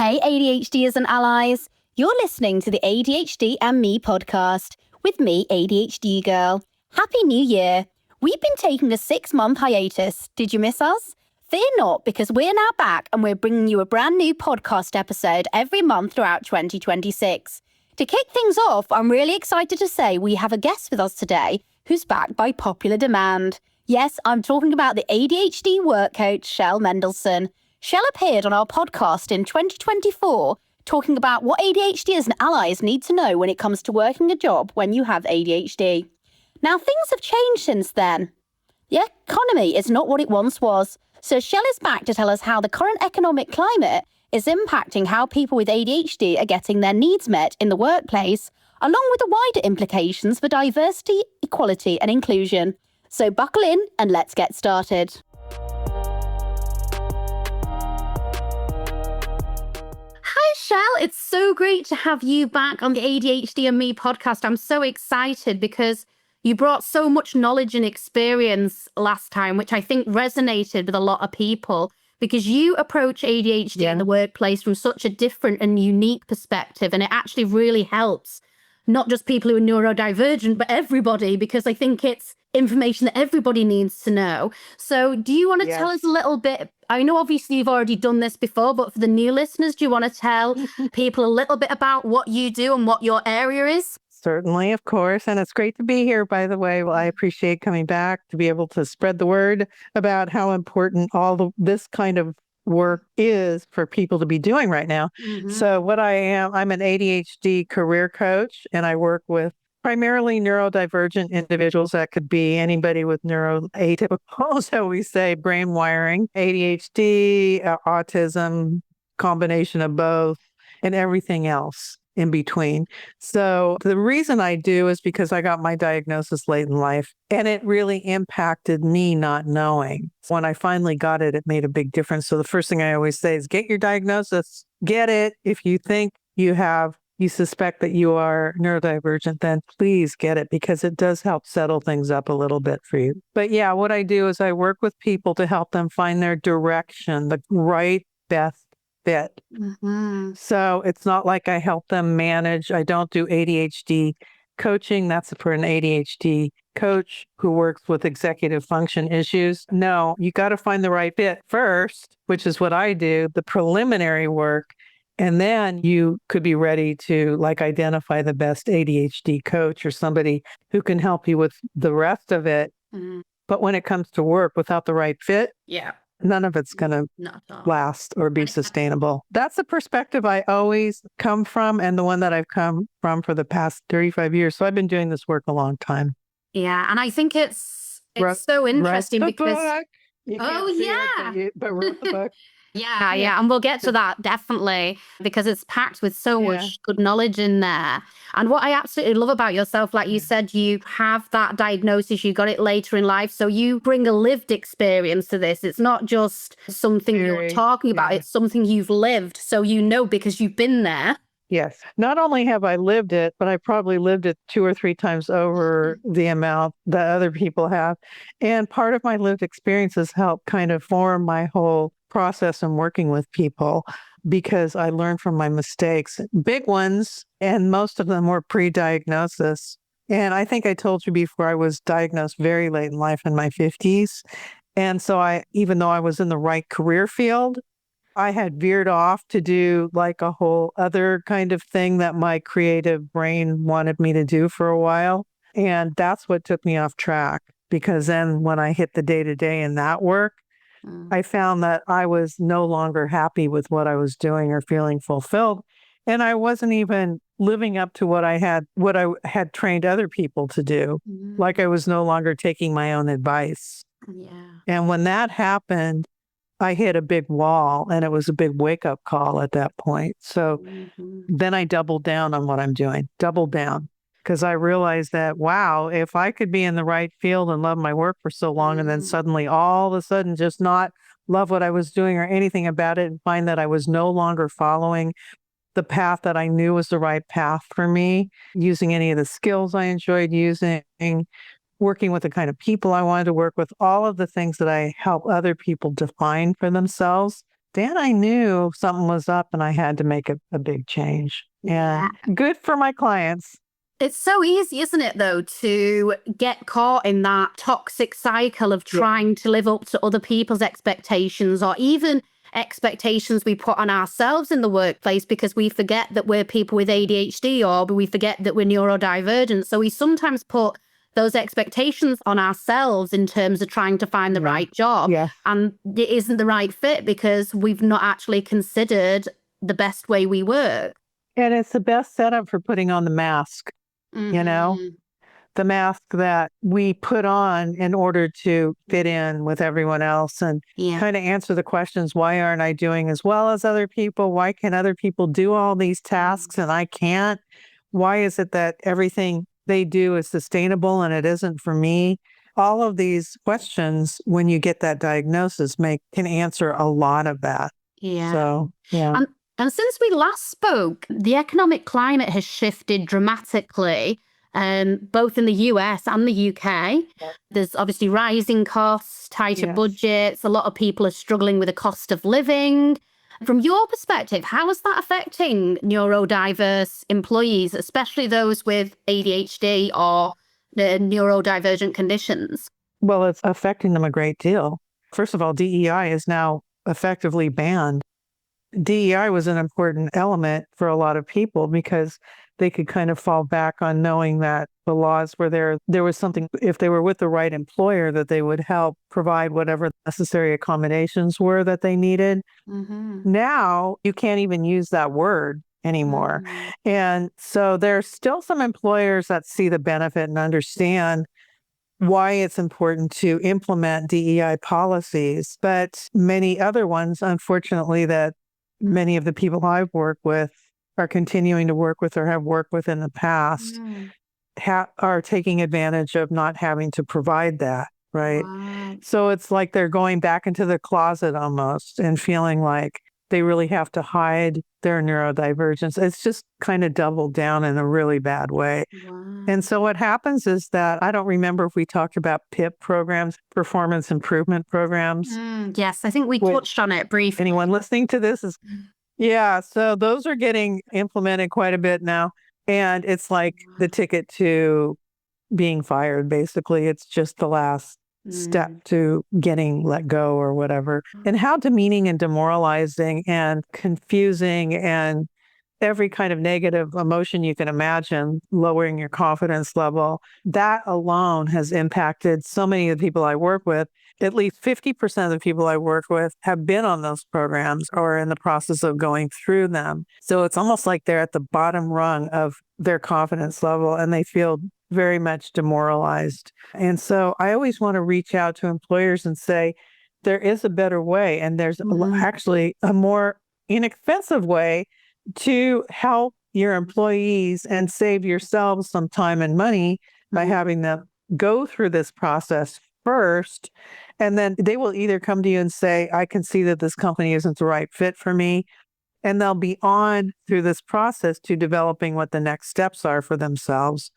Hey, ADHDers and allies. You're listening to the ADHD and Me podcast with me, ADHD girl. Happy New Year. We've been taking a 6-month hiatus. Did you miss us? Fear not, because we're now back and we're bringing you a brand new podcast episode every month throughout 2026. To kick things off, I'm really excited to say we have a guest with us today who's back by popular demand. Yes, I'm talking about the ADHD work coach, Shell Mendelson. Shell appeared on our podcast in 2024 talking about what ADHDers and allies need to know when it comes to working a job when you have ADHD. Now, things have changed since then. The economy is not what it once was, so Shell is back to tell us how the current economic climate is impacting how people with ADHD are getting their needs met in the workplace, along with the wider implications for diversity, equality and inclusion. So buckle in and let's get started. Hi, Shell. It's so great to have you back on the ADHD and Me podcast. I'm so excited because you brought so much knowledge and experience last time, which I think resonated with a lot of people because you approach ADHD in the workplace from such a different and unique perspective. And it actually really helps not just people who are neurodivergent, but everybody, because I think it's information that everybody needs to know. So do you want to tell us a little bit? I know obviously you've already done this before, but for the new listeners, do you want to tell people a little bit about what you do and what your area is? Certainly, of course. And it's great to be here, by the way. Well, I appreciate coming back to be able to spread the word about how important this kind of work is for people to be doing right now. So what I'm an ADHD career coach, and I work with primarily neurodivergent individuals. That could be anybody with neuroatypical, so we say, brain wiring, ADHD, autism, combination of both, and everything else in between. So the reason I do is because I got my diagnosis late in life, and it really impacted me not knowing. When I finally got it, it made a big difference. So the first thing I always say is get your diagnosis, get it. If you think you suspect that you are neurodivergent, then please get it, because it does help settle things up a little bit for you. But yeah, what I do is I work with people to help them find their direction, the right best fit. So it's not like I help them manage. I don't do ADHD coaching. That's for an ADHD coach who works with executive function issues. No, you got to find the right fit first, which is what I do, the preliminary work. And then you could be ready to identify the best ADHD coach or somebody who can help you with the rest of it. But when it comes to work without the right fit, none of it's going to last or be sustainable. That's the perspective I always come from, and the one that I've come from for the past 35 years. So I've been doing this work a long time. Yeah, and I think it's so interesting because... But wrote the book. Yeah, and we'll get to that definitely, because it's packed with so much good knowledge in there. And what I absolutely love about yourself, like you said, you have that diagnosis, you got it later in life, so you bring a lived experience to this. It's not just something you're talking about, it's something you've lived, so you know because you've been there. Yes. Not only have I lived it, but I probably lived it 2 or 3 times over the amount that other people have. And part of my lived experiences help kind of form my whole process in working with people, because I learned from my mistakes, big ones, and most of them were pre-diagnosis. And I think I told you before, I was diagnosed very late in life, in my 50s. And so even though I was in the right career field, I had veered off to do a whole other kind of thing that my creative brain wanted me to do for a while. And that's what took me off track, because then when I hit the day-to-day in that work, I found that I was no longer happy with what I was doing or feeling fulfilled. And I wasn't even living up to what I had trained other people to do. Like I was no longer taking my own advice. And when that happened, I hit a big wall, and it was a big wake-up call at that point. So then I doubled down on what I'm doing, because I realized that, wow, if I could be in the right field and love my work for so long, and then suddenly all of a sudden just not love what I was doing or anything about it, and find that I was no longer following the path that I knew was the right path for me, using any of the skills I enjoyed using, working with the kind of people I wanted to work with, all of the things that I help other people define for themselves, then I knew something was up and I had to make a big change. And good for my clients. It's so easy, isn't it, though, to get caught in that toxic cycle of trying to live up to other people's expectations, or even expectations we put on ourselves in the workplace, because we forget that we're people with ADHD, or we forget that we're neurodivergent. So we sometimes put those expectations on ourselves in terms of trying to find the right job. And it isn't the right fit because we've not actually considered the best way we work. And it's the best setup for putting on the mask. You know, the mask that we put on in order to fit in with everyone else and kind of answer the questions, why aren't I doing as well as other people? Why can other people do all these tasks and I can't? Why is it that everything they do is sustainable and it isn't for me? All of these questions, when you get that diagnosis, can answer a lot of that. So, And since we last spoke, the economic climate has shifted dramatically, both in the US and the UK. There's obviously rising costs, tighter budgets. A lot of people are struggling with the cost of living. From your perspective, how is that affecting neurodiverse employees, especially those with ADHD or the neurodivergent conditions? Well, it's affecting them a great deal. First of all, DEI is now effectively banned. DEI was an important element for a lot of people because they could kind of fall back on knowing that the laws were there. There was something, if they were with the right employer, that they would help provide whatever necessary accommodations were that they needed. Now you can't even use that word anymore. And so there's still some employers that see the benefit and understand why it's important to implement DEI policies, but many other ones, unfortunately, that many of the people I've worked with are continuing to work with or have worked with in the past are taking advantage of not having to provide that, right? So it's like they're going back into the closet almost and feeling like they really have to hide their neurodivergence. It's just kind of doubled down in a really bad way. And so what happens is that, I don't remember if we talked about PIP programs, performance improvement programs. Yes, I think we touched on it briefly. Anyone listening to this is, so those are getting implemented quite a bit now. And it's like the ticket to being fired, basically. It's just the last step to getting let go or whatever. And how demeaning and demoralizing and confusing and every kind of negative emotion you can imagine, lowering your confidence level, that alone has impacted so many of the people I work with. At least 50% of the people I work with have been on those programs or in the process of going through them. So it's almost like they're at the bottom rung of their confidence level and they feel very much demoralized. And so I always want to reach out to employers and say, there is a better way. And there's actually a more inexpensive way to help your employees and save yourselves some time and money by having them go through this process first. And then they will either come to you and say, I can see that this company isn't the right fit for me. And they'll be on through this process to developing what the next steps are for themselves.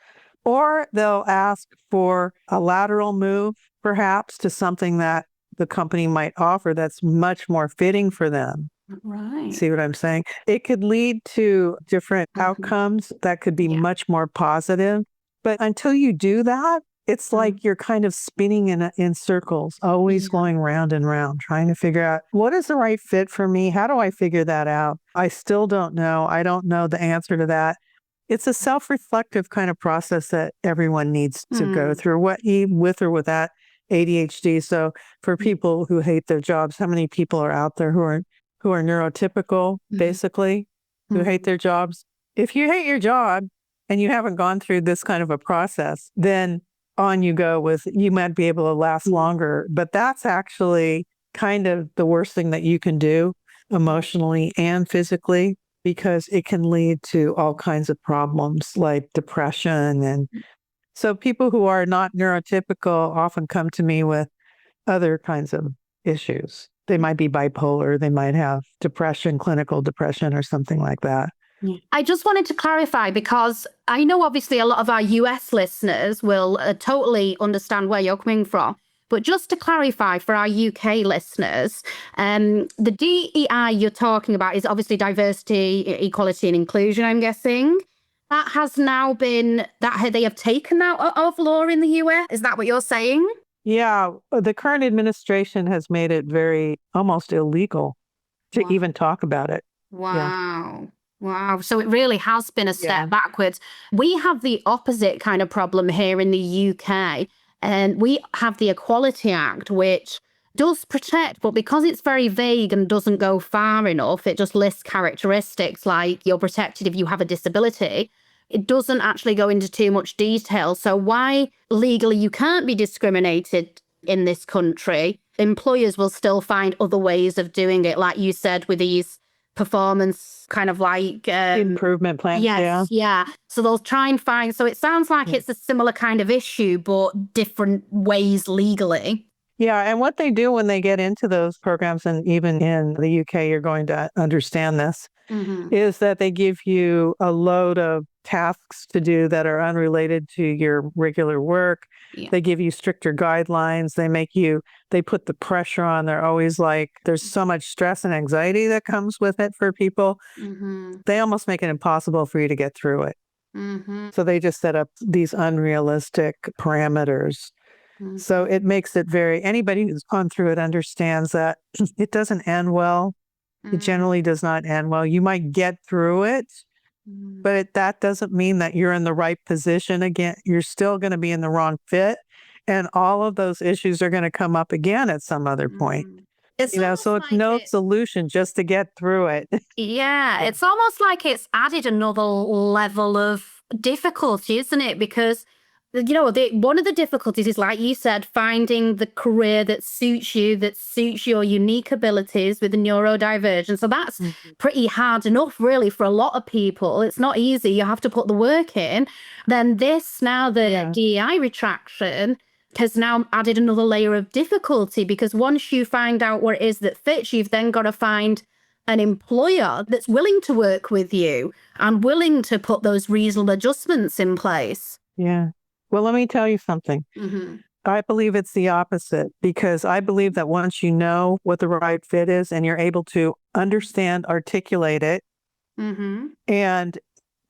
Or they'll ask for a lateral move, perhaps, to something that the company might offer that's much more fitting for them. Right. See what I'm saying? It could lead to different outcomes that could be much more positive. But until you do that, it's like you're kind of spinning in circles, always going round and round, trying to figure out what is the right fit for me? How do I figure that out? I still don't know. I don't know the answer to that. It's a self-reflective kind of process that everyone needs to go through, with or without ADHD. So for people who hate their jobs, how many people are out there who are neurotypical, basically, who hate their jobs? If you hate your job and you haven't gone through this kind of a process, then on you go with, you might be able to last longer. But that's actually kind of the worst thing that you can do emotionally and physically, because it can lead to all kinds of problems like depression. And so people who are not neurotypical often come to me with other kinds of issues. They might be bipolar, they might have depression, clinical depression, or something like that. I just wanted to clarify, because I know obviously a lot of our US listeners will totally understand where you're coming from. But just to clarify for our UK listeners, the DEI you're talking about is obviously diversity, equality and inclusion, I'm guessing. That has now been, they have taken out of law in the US. Is that what you're saying? Yeah, the current administration has made it very almost illegal to even talk about it. Wow. Yeah. Wow. So it really has been a step Yeah. backwards. We have the opposite kind of problem here in the UK. And we have the Equality Act, which does protect, but because it's very vague and doesn't go far enough, it just lists characteristics like you're protected if you have a disability. It doesn't actually go into too much detail. So why legally you can't be discriminated in this country, employers will still find other ways of doing it, like you said, with these performance kind of like improvement plans. Yes, yeah. So they'll try and find, so it sounds like it's a similar kind of issue, but different ways legally. Yeah, and what they do when they get into those programs, and even in the UK, you're going to understand this, is that they give you a load of tasks to do that are unrelated to your regular work. Yeah. They give you stricter guidelines. They put the pressure on. They're always like, there's so much stress and anxiety that comes with it for people. They almost make it impossible for you to get through it. So they just set up these unrealistic parameters. So it makes it anybody who's gone through it understands that it doesn't end well. It generally does not end well. You might get through it, but that doesn't mean that you're in the right position again. You're still going to be in the wrong fit. And all of those issues are going to come up again at some other point. So it's no solution just to get through it. Yeah, it's almost like it's added another level of difficulty, isn't it? Because one of the difficulties is, like you said, finding the career that suits you, that suits your unique abilities with the neurodivergent. So that's pretty hard enough, really, for a lot of people. It's not easy. You have to put the work in. Then the DEI retraction has now added another layer of difficulty, because once you find out what it is that fits, you've then got to find an employer that's willing to work with you and willing to put those reasonable adjustments in place. Yeah. Well, let me tell you something. I believe it's the opposite, because I believe that once you know what the right fit is and you're able to understand, articulate it, and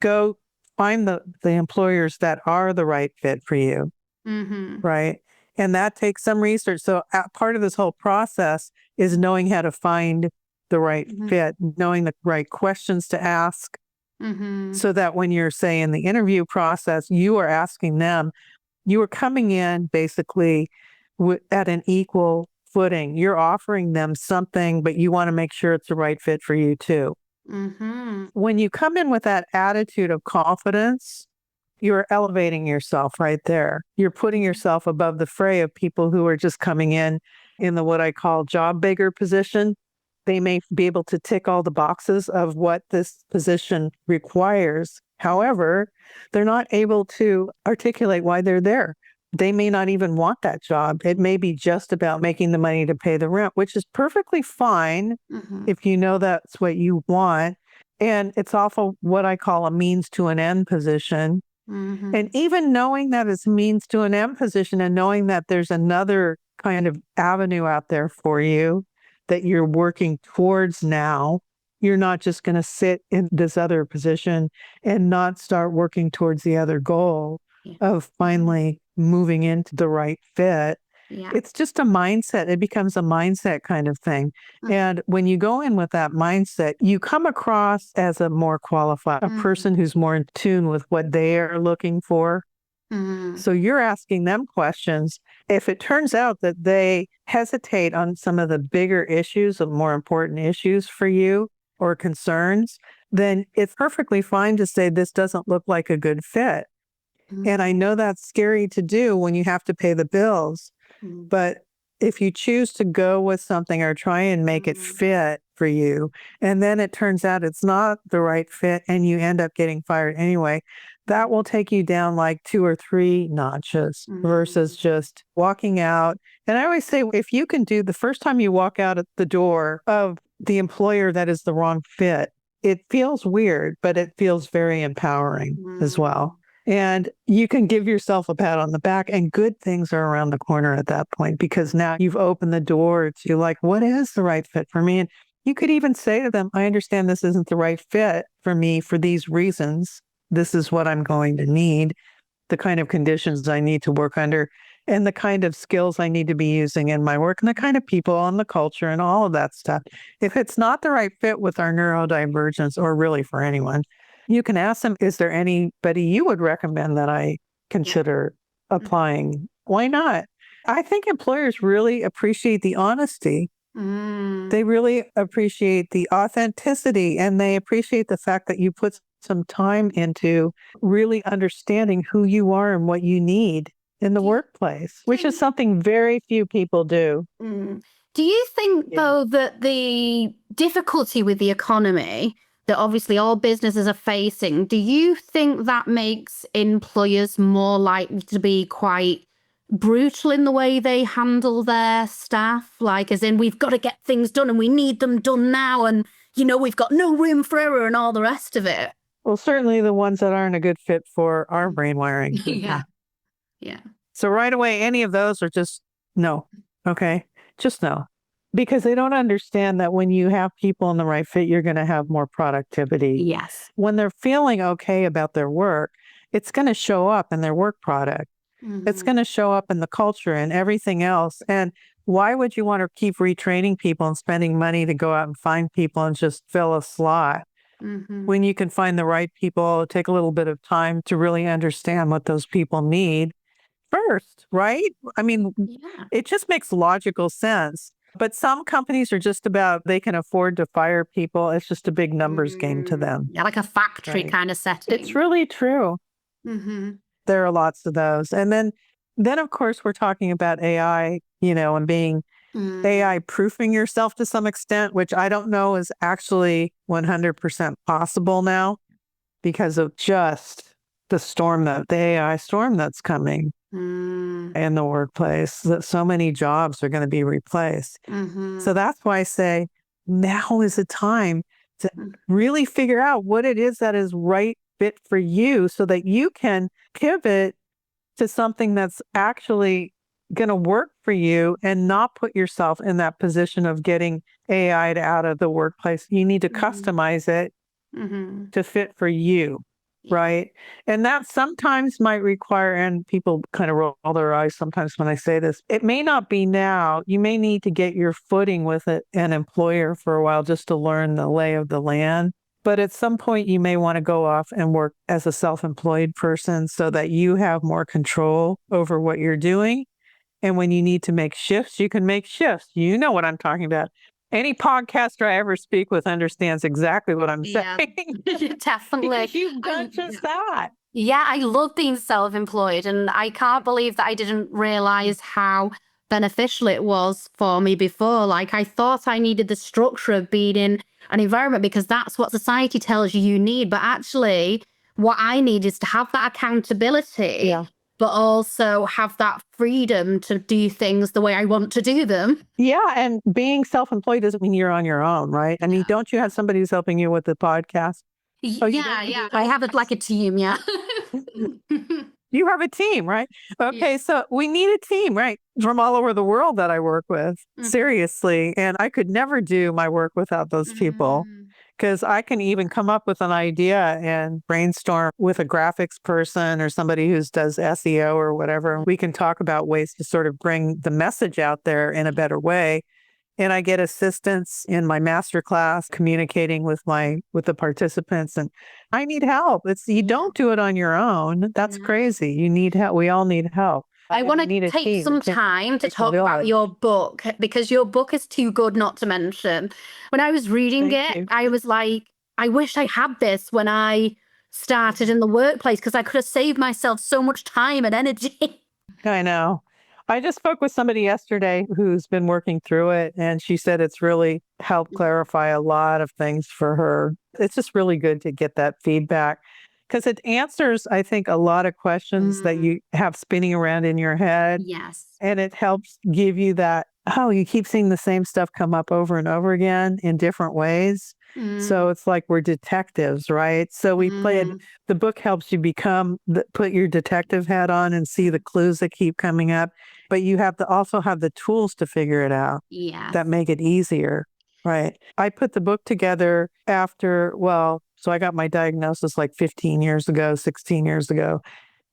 go find the employers that are the right fit for you, right? And that takes some research. So part of this whole process is knowing how to find the right fit, knowing the right questions to ask, so that when you're, say, in the interview process, you are asking them, you are coming in basically at an equal footing. You're offering them something, but you want to make sure it's the right fit for you too. When you come in with that attitude of confidence, you're elevating yourself right there. You're putting yourself above the fray of people who are just coming in the what I call job beggar position. They may be able to tick all the boxes of what this position requires. However, they're not able to articulate why they're there. They may not even want that job. It may be just about making the money to pay the rent, which is perfectly fine if you know that's what you want. And it's also what I call a means to an end position. And even knowing that it's a means to an end position, and knowing that there's another kind of avenue out there for you that you're working towards now, you're not just going to sit in this other position and not start working towards the other goal of finally moving into the right fit. It's just a mindset. It becomes a mindset kind of thing. And when you go in with that mindset, you come across as a more qualified, a person who's more in tune with what they are looking for. So you're asking them questions. If it turns out that they hesitate on some of the bigger issues, of more important issues for you or concerns, then it's perfectly fine to say, this doesn't look like a good fit. And I know that's scary to do when you have to pay the bills. But if you choose to go with something or try and make it fit for you, and then it turns out it's not the right fit and you end up getting fired anyway, that will take you down like 2 or 3 notches versus just walking out. And I always say, if you can do the first time you walk out at the door of the employer that is the wrong fit, it feels weird, but it feels very empowering as well. And you can give yourself a pat on the back, and good things are around the corner at that point, because now you've opened the door to like, what is the right fit for me? And you could even say to them, I understand this isn't the right fit for me for these reasons. This is what I'm going to need, the kind of conditions I need to work under, and the kind of skills I need to be using in my work, and the kind of people and the culture and all of that stuff. If it's not the right fit with our neurodivergence, or really for anyone, you can ask them, is there anybody you would recommend that I consider applying? Why not? I think employers really appreciate the honesty. They really appreciate the authenticity, and they appreciate the fact that you put some time into really understanding who you are and what you need in the workplace, which is something very few people do. Do you think, though, that the difficulty with the economy that obviously all businesses are facing, do you think that makes employers more likely to be quite brutal in the way they handle their staff? Like, as in, we've got to get things done and we need them done now, and, we've got no room for error and all the rest of it. Well, certainly the ones that aren't a good fit for our brain wiring. Yeah. So right away, any of those are just no. Okay. Just no. Because they don't understand that when you have people in the right fit, you're going to have more productivity. Yes. When they're feeling okay about their work, it's going to show up in their work product. It's going to show up in the culture and everything else. And why would you want to keep retraining people and spending money to go out and find people and just fill a slot when you can find the right people, take a little bit of time to really understand what those people need first, right? I mean, it just makes logical sense. But some companies are just about, they can afford to fire people. It's just a big numbers game to them. Yeah, like a factory kind of setting. It's really true. There are lots of those. And then of course, we're talking about AI, and being AI proofing yourself to some extent, which I don't know is actually 100% possible now because of just the AI storm that's coming in the workplace, that so many jobs are going to be replaced. So that's why I say now is the time to really figure out what it is that is right fit for you, so that you can pivot to something that's actually going to work for you and not put yourself in that position of getting AI'd out of the workplace. You need to customize it to fit for you. Right. And that sometimes might require, and people kind of roll their eyes sometimes when I say this, it may not be now. You may need to get your footing with an employer for a while just to learn the lay of the land. But at some point, you may want to go off and work as a self-employed person so that you have more control over what you're doing. And when you need to make shifts, you can make shifts. You know what I'm talking about. Any podcaster I ever speak with understands exactly what I'm saying. Definitely. Because you've done just that. Yeah, I love being self-employed, and I can't believe that I didn't realize how beneficial it was for me before. Like, I thought I needed the structure of being in an environment because that's what society tells you need. But actually, what I need is to have that accountability, but also have that freedom to do things the way I want to do them. Yeah. And being self-employed doesn't mean you're on your own, right? I mean, don't you have somebody who's helping you with the podcast? Yeah. I have it like a team, yeah. You have a team, right? Okay, so we need a team, right? From all over the world that I work with, seriously. And I could never do my work without those people, because I can even come up with an idea and brainstorm with a graphics person or somebody who does SEO or whatever. We can talk about ways to sort of bring the message out there in a better way. And I get assistance in my masterclass communicating with the participants, and I need help. You don't do it on your own. That's crazy. You need help. We all need help. I want to take some time to talk about your book, because your book is too good not to mention. When I was reading it, I was like, I wish I had this when I started in the workplace, because I could have saved myself so much time and energy. I know. I just spoke with somebody yesterday who's been working through it, and she said it's really helped clarify a lot of things for her. It's just really good to get that feedback, because it answers, I think, a lot of questions that you have spinning around in your head. Yes. And it helps give you that, you keep seeing the same stuff come up over and over again in different ways. So it's like we're detectives, right? So we played, the book helps you put your detective hat on and see the clues that keep coming up, but you have to also have the tools to figure it out that make it easier, right? I put the book together so I got my diagnosis like 15 years ago, 16 years ago.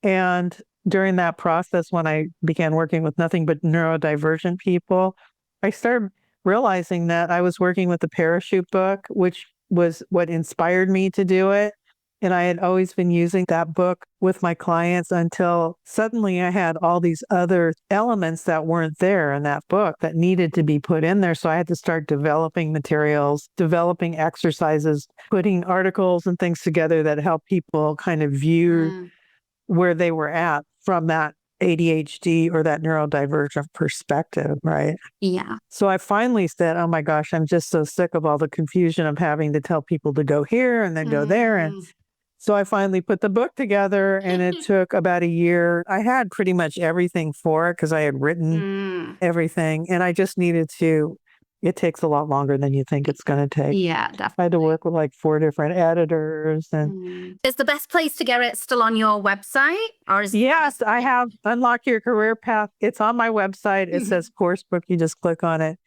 And during that process, when I began working with nothing but neurodivergent people, I started realizing that I was working with the parachute book, which was what inspired me to do it. And I had always been using that book with my clients until suddenly I had all these other elements that weren't there in that book that needed to be put in there. So I had to start developing materials, developing exercises, putting articles and things together that help people kind of view where they were at from that ADHD or that neurodivergent perspective, right? Yeah. So I finally said, oh my gosh, I'm just so sick of all the confusion of having to tell people to go here and then go there. And so I finally put the book together, and it took about a year. I had pretty much everything for it because I had written everything, and I just needed to. It takes a lot longer than you think it's going to take. Yeah, definitely. I had to work with like 4 different editors. And is the best place to get it still on your website? Or yes, I have Unlock Your Career Path. It's on my website. It says course book. You just click on it.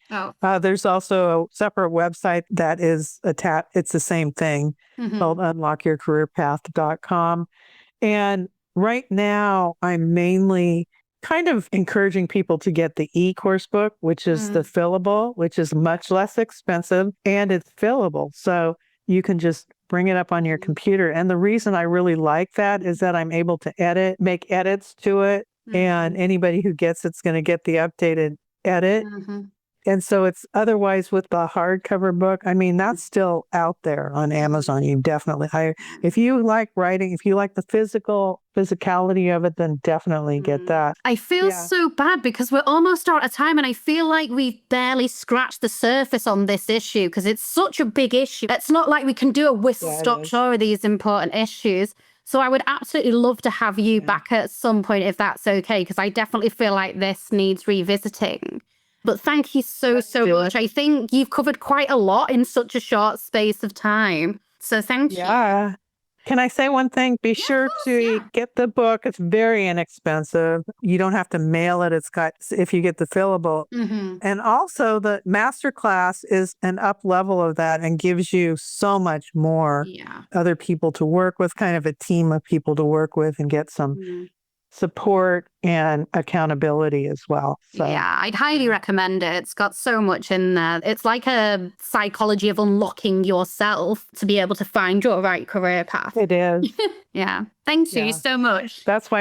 There's also a separate website that is attached. It's the same thing called unlockyourcareerpath.com. And right now, I'm mainly kind of encouraging people to get the e-course book, which is the fillable, which is much less expensive, and it's fillable. So you can just bring it up on your computer. And the reason I really like that is that I'm able to make edits to it. And anybody who gets it's going to get the updated edit. And so it's otherwise with the hardcover book, I mean, that's still out there on Amazon. You definitely, if you like writing, if you like the physicality of it, then definitely get that. I feel so bad because we're almost out of time, and I feel like we've barely scratched the surface on this issue because it's such a big issue. It's not like we can do a whistle-stop tour of these important issues. So I would absolutely love to have you back at some point if that's okay, because I definitely feel like this needs revisiting. But thank you so much. I think you've covered quite a lot in such a short space of time. So thank you. Yeah. Can I say one thing? Be sure to get the book. It's very inexpensive. You don't have to mail it. If you get the fillable. And also the masterclass is an up level of that and gives you so much more other people to work with, kind of a team of people to work with and get some support and accountability as well. So. Yeah, I'd highly recommend it. It's got so much in there. It's like a psychology of unlocking yourself to be able to find your right career path. It is. Yeah. Thank you so much. That's why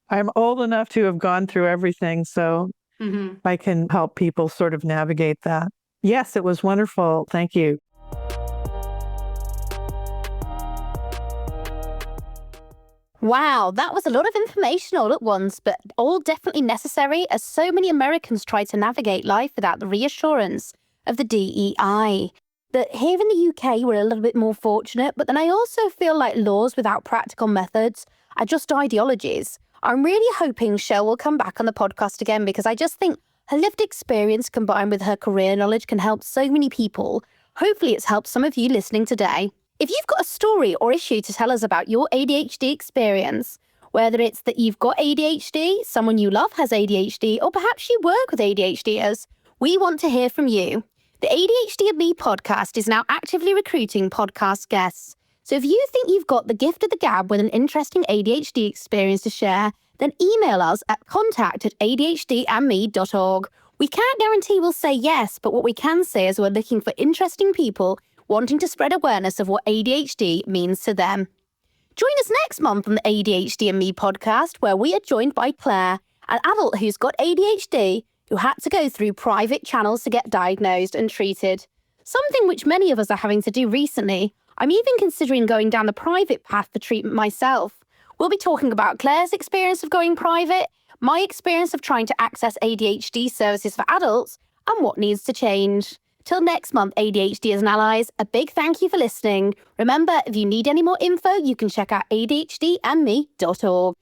I'm old enough to have gone through everything. So I can help people sort of navigate that. Yes, it was wonderful. Thank you. Wow, that was a lot of information all at once, but all definitely necessary as so many Americans try to navigate life without the reassurance of the DEI. That here in the UK, we're a little bit more fortunate, but then I also feel like laws without practical methods are just ideologies. I'm really hoping Shell will come back on the podcast again because I just think her lived experience combined with her career knowledge can help so many people. Hopefully it's helped some of you listening today. If you've got a story or issue to tell us about your ADHD experience, whether it's that you've got ADHD, someone you love has ADHD, or perhaps you work with ADHDers, we want to hear from you. The ADHD and Me podcast is now actively recruiting podcast guests. So if you think you've got the gift of the gab with an interesting ADHD experience to share, then email us at contact@adhdandme.org. We can't guarantee we'll say yes, but what we can say is we're looking for interesting people wanting to spread awareness of what ADHD means to them. Join us next month on the ADHD and Me podcast, where we are joined by Claire, an adult who's got ADHD, who had to go through private channels to get diagnosed and treated. Something which many of us are having to do recently. I'm even considering going down the private path for treatment myself. We'll be talking about Claire's experience of going private, my experience of trying to access ADHD services for adults, and what needs to change. Till next month, ADHDers and allies, a big thank you for listening. Remember, if you need any more info, you can check out adhdandme.org.